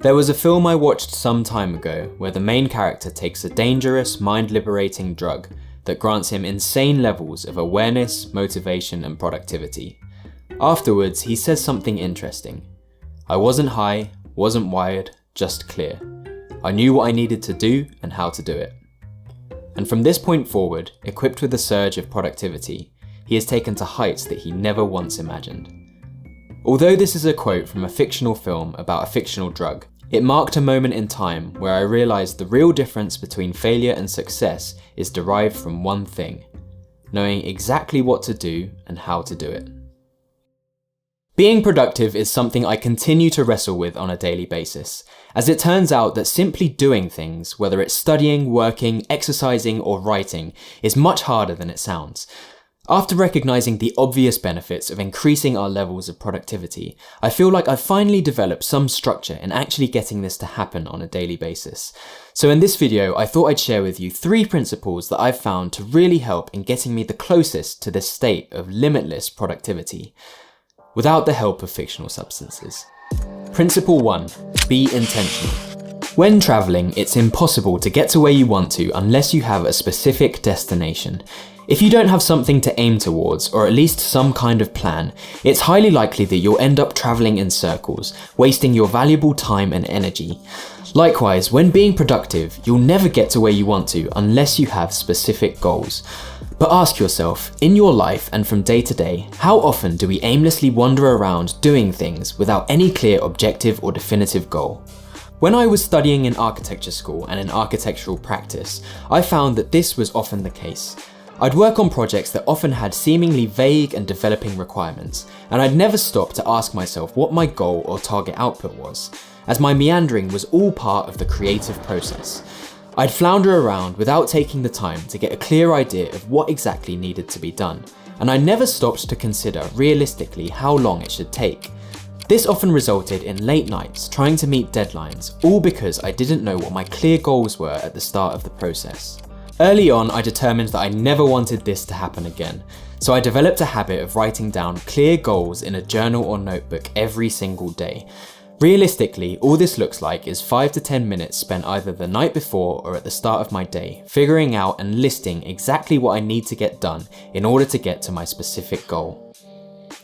There was a film I watched some time ago where the main character takes a dangerous, mind-liberating drug that grants him insane levels of awareness, motivation, and productivity. Afterwards, he says something interesting. I wasn't high, wasn't wired, just clear. I knew what I needed to do and how to do it. And from this point forward, equipped with a surge of productivity, he has taken to heights that he never once imagined. Although this is a quote from a fictional film about a fictional drug, it marked a moment in time where I realised the real difference between failure and success is derived from one thing: knowing exactly what to do and how to do it. Being productive is something I continue to wrestle with on a daily basis, as it turns out that simply doing things, whether it's studying, working, exercising, or writing, is much harder than it sounds. After recognising the obvious benefits of increasing our levels of productivity, I feel like I've finally developed some structure in actually getting this to happen on a daily basis. So in this video, I thought I'd share with you 3 principles that I've found to really help in getting me the closest to this state of limitless productivity, without the help of fictional substances. Principle 1. Be intentional. When travelling, it's impossible to get to where you want to unless you have a specific destination. If you don't have something to aim towards, or at least some kind of plan, it's highly likely that you'll end up travelling in circles, wasting your valuable time and energy. Likewise, when being productive, you'll never get to where you want to unless you have specific goals. But ask yourself, in your life and from day to day, how often do we aimlessly wander around doing things without any clear objective or definitive goal? When I was studying in architecture school and in architectural practice, I found that this was often the case. I'd work on projects that often had seemingly vague and developing requirements, and I'd never stop to ask myself what my goal or target output was, as my meandering was all part of the creative process. I'd flounder around without taking the time to get a clear idea of what exactly needed to be done, and I never stopped to consider realistically how long it should take. This often resulted in late nights trying to meet deadlines, all because I didn't know what my clear goals were at the start of the process. Early on, I determined that I never wanted this to happen again, so I developed a habit of writing down clear goals in a journal or notebook every single day. Realistically, all this looks like is 5 to 10 minutes spent either the night before or at the start of my day, figuring out and listing exactly what I need to get done in order to get to my specific goal.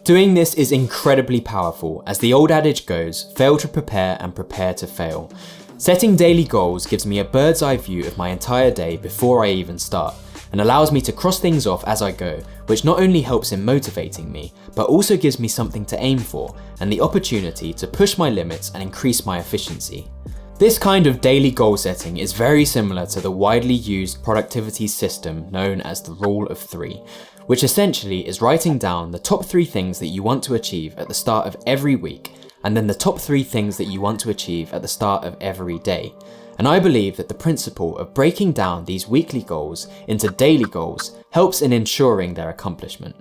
Doing this is incredibly powerful, as the old adage goes, fail to prepare and prepare to fail. Setting daily goals gives me a bird's eye view of my entire day before I even start, and allows me to cross things off as I go, which not only helps in motivating me, but also gives me something to aim for, and the opportunity to push my limits and increase my efficiency. This kind of daily goal setting is very similar to the widely used productivity system known as the Rule of 3, which essentially is writing down the top 3 things that you want to achieve at the start of every week, and then the top 3 things that you want to achieve at the start of every day. And I believe that the principle of breaking down these weekly goals into daily goals helps in ensuring their accomplishment.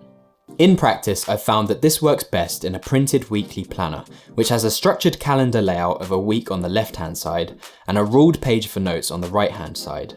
In practice, I've found that this works best in a printed weekly planner, which has a structured calendar layout of a week on the left-hand side and a ruled page for notes on the right-hand side.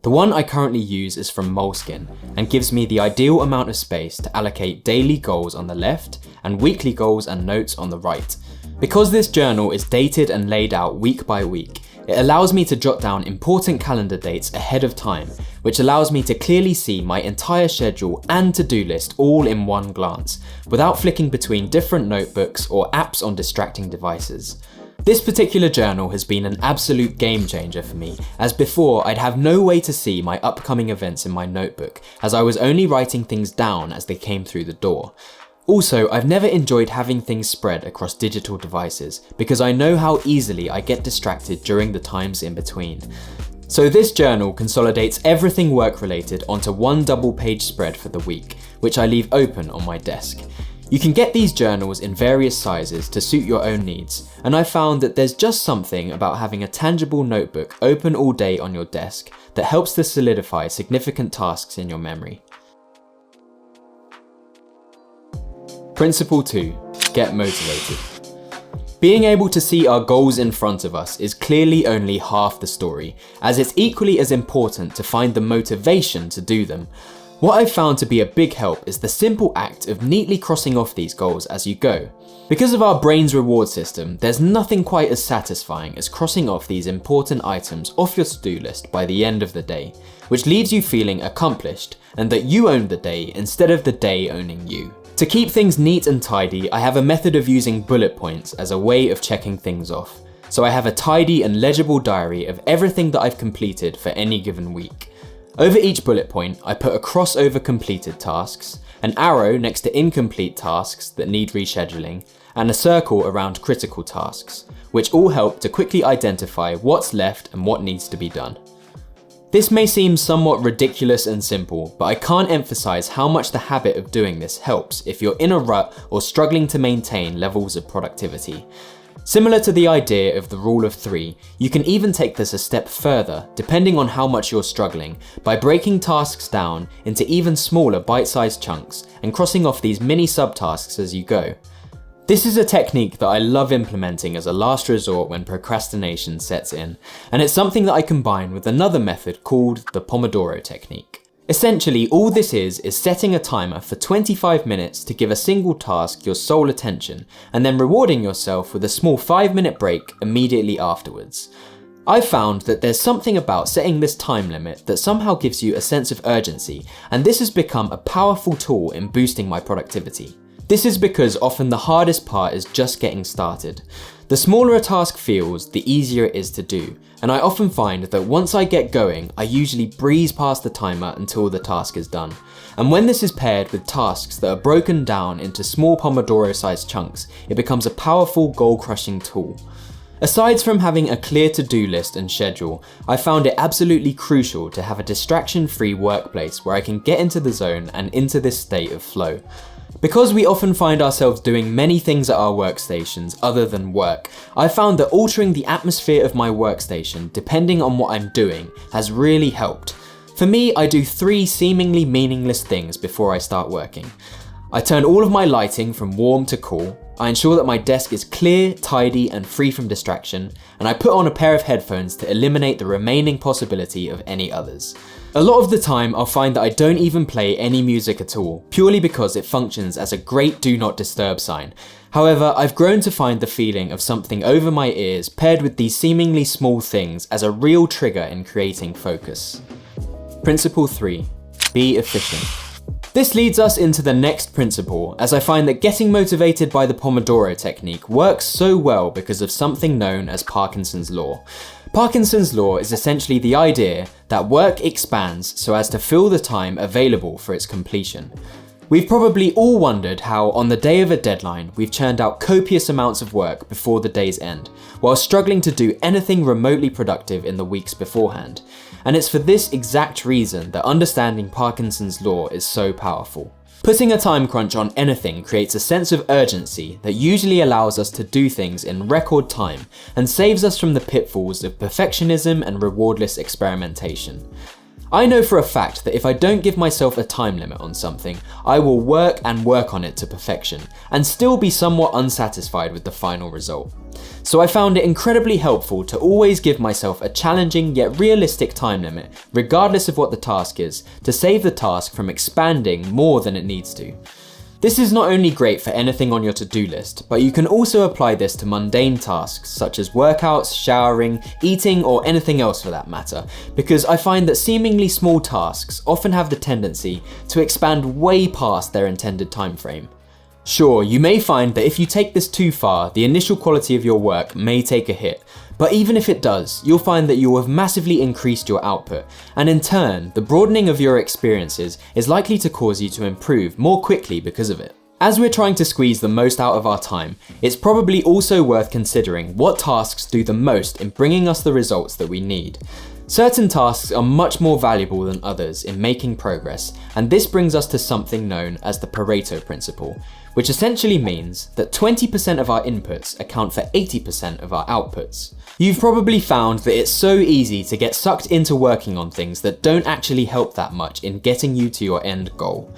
The one I currently use is from Moleskine and gives me the ideal amount of space to allocate daily goals on the left and weekly goals and notes on the right. Because this journal is dated and laid out week by week, it allows me to jot down important calendar dates ahead of time, which allows me to clearly see my entire schedule and to-do list all in one glance, without flicking between different notebooks or apps on distracting devices. This particular journal has been an absolute game changer for me, as before I'd have no way to see my upcoming events in my notebook, as I was only writing things down as they came through the door. Also, I've never enjoyed having things spread across digital devices because I know how easily I get distracted during the times in between. So this journal consolidates everything work related onto one double-page spread for the week, which I leave open on my desk. You can get these journals in various sizes to suit your own needs, and I found that there's just something about having a tangible notebook open all day on your desk that helps to solidify significant tasks in your memory. Principle 2. Get motivated. Being able to see our goals in front of us is clearly only half the story, as it's equally as important to find the motivation to do them. What I've found to be a big help is the simple act of neatly crossing off these goals as you go. Because of our brain's reward system, there's nothing quite as satisfying as crossing off these important items off your to-do list by the end of the day, which leaves you feeling accomplished and that you own the day instead of the day owning you. To keep things neat and tidy, I have a method of using bullet points as a way of checking things off. So I have a tidy and legible diary of everything that I've completed for any given week. Over each bullet point, I put a cross over completed tasks, an arrow next to incomplete tasks that need rescheduling, and a circle around critical tasks, which all help to quickly identify what's left and what needs to be done. This may seem somewhat ridiculous and simple, but I can't emphasize how much the habit of doing this helps if you're in a rut or struggling to maintain levels of productivity. Similar to the idea of the rule of 3, you can even take this a step further, depending on how much you're struggling, by breaking tasks down into even smaller bite-sized chunks and crossing off these mini subtasks as you go. This is a technique that I love implementing as a last resort when procrastination sets in, and it's something that I combine with another method called the Pomodoro Technique. Essentially, all this is setting a timer for 25 minutes to give a single task your sole attention, and then rewarding yourself with a small 5-minute break immediately afterwards. I've found that there's something about setting this time limit that somehow gives you a sense of urgency, and this has become a powerful tool in boosting my productivity. This is because often the hardest part is just getting started. The smaller a task feels, the easier it is to do, and I often find that once I get going, I usually breeze past the timer until the task is done. And when this is paired with tasks that are broken down into small Pomodoro-sized chunks, it becomes a powerful goal-crushing tool. Aside from having a clear to-do list and schedule, I found it absolutely crucial to have a distraction-free workplace where I can get into the zone and into this state of flow. Because we often find ourselves doing many things at our workstations other than work, I found that altering the atmosphere of my workstation depending on what I'm doing has really helped. For me, I do 3 seemingly meaningless things before I start working. I turn all of my lighting from warm to cool, I ensure that my desk is clear, tidy and free from distraction, and I put on a pair of headphones to eliminate the remaining possibility of any others. A lot of the time I'll find that I don't even play any music at all, purely because it functions as a great do not disturb sign. However, I've grown to find the feeling of something over my ears paired with these seemingly small things as a real trigger in creating focus. Principle 3. Be efficient. This leads us into the next principle, as I find that getting motivated by the Pomodoro Technique works so well because of something known as Parkinson's Law. Parkinson's Law is essentially the idea that work expands so as to fill the time available for its completion. We've probably all wondered how on the day of a deadline we've churned out copious amounts of work before the day's end, while struggling to do anything remotely productive in the weeks beforehand. And it's for this exact reason that understanding Parkinson's Law is so powerful. Putting a time crunch on anything creates a sense of urgency that usually allows us to do things in record time and saves us from the pitfalls of perfectionism and rewardless experimentation. I know for a fact that if I don't give myself a time limit on something, I will work and work on it to perfection and still be somewhat unsatisfied with the final result. So I found it incredibly helpful to always give myself a challenging yet realistic time limit, regardless of what the task is, to save the task from expanding more than it needs to. This is not only great for anything on your to-do list, but you can also apply this to mundane tasks such as workouts, showering, eating, or anything else for that matter, because I find that seemingly small tasks often have the tendency to expand way past their intended time frame. Sure, you may find that if you take this too far, the initial quality of your work may take a hit, but even if it does, you'll find that you'll have massively increased your output, and in turn, the broadening of your experiences is likely to cause you to improve more quickly because of it. As we're trying to squeeze the most out of our time, it's probably also worth considering what tasks do the most in bringing us the results that we need. Certain tasks are much more valuable than others in making progress, and this brings us to something known as the Pareto Principle, which essentially means that 20% of our inputs account for 80% of our outputs. You've probably found that it's so easy to get sucked into working on things that don't actually help that much in getting you to your end goal.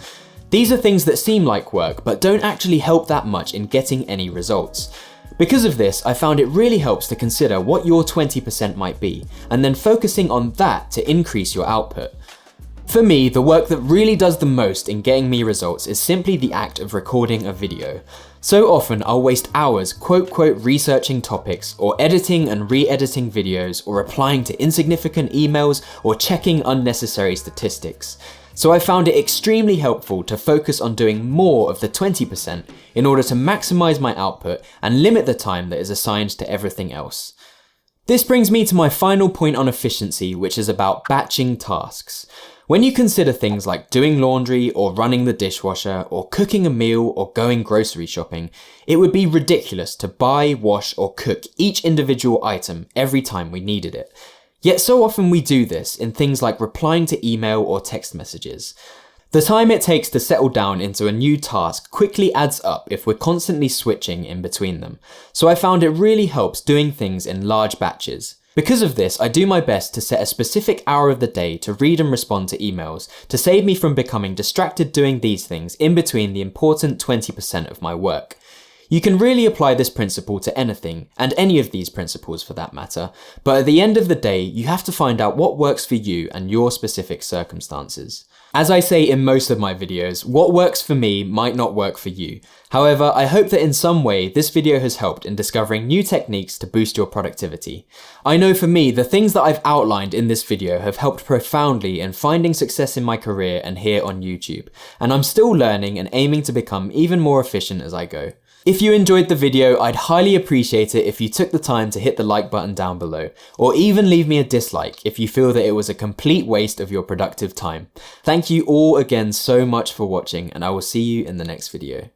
These are things that seem like work, but don't actually help that much in getting any results. Because of this, I found it really helps to consider what your 20% might be, and then focusing on that to increase your output. For me, the work that really does the most in getting me results is simply the act of recording a video. So often I'll waste hours quote researching topics or editing and re-editing videos or replying to insignificant emails or checking unnecessary statistics. So I found it extremely helpful to focus on doing more of the 20% in order to maximize my output and limit the time that is assigned to everything else. This brings me to my final point on efficiency, which is about batching tasks. When you consider things like doing laundry or running the dishwasher or cooking a meal or going grocery shopping, it would be ridiculous to buy, wash or cook each individual item every time we needed it. Yet so often we do this in things like replying to email or text messages. The time it takes to settle down into a new task quickly adds up if we're constantly switching in between them. So I found it really helps doing things in large batches. Because of this, I do my best to set a specific hour of the day to read and respond to emails to save me from becoming distracted doing these things in between the important 20% of my work. You can really apply this principle to anything, and any of these principles for that matter, but at the end of the day, you have to find out what works for you and your specific circumstances. As I say in most of my videos, what works for me might not work for you. However, I hope that in some way this video has helped in discovering new techniques to boost your productivity. I know for me, the things that I've outlined in this video have helped profoundly in finding success in my career and here on YouTube, and I'm still learning and aiming to become even more efficient as I go. If you enjoyed the video, I'd highly appreciate it if you took the time to hit the like button down below, or even leave me a dislike if you feel that it was a complete waste of your productive time. Thank you all again so much for watching, and I will see you in the next video.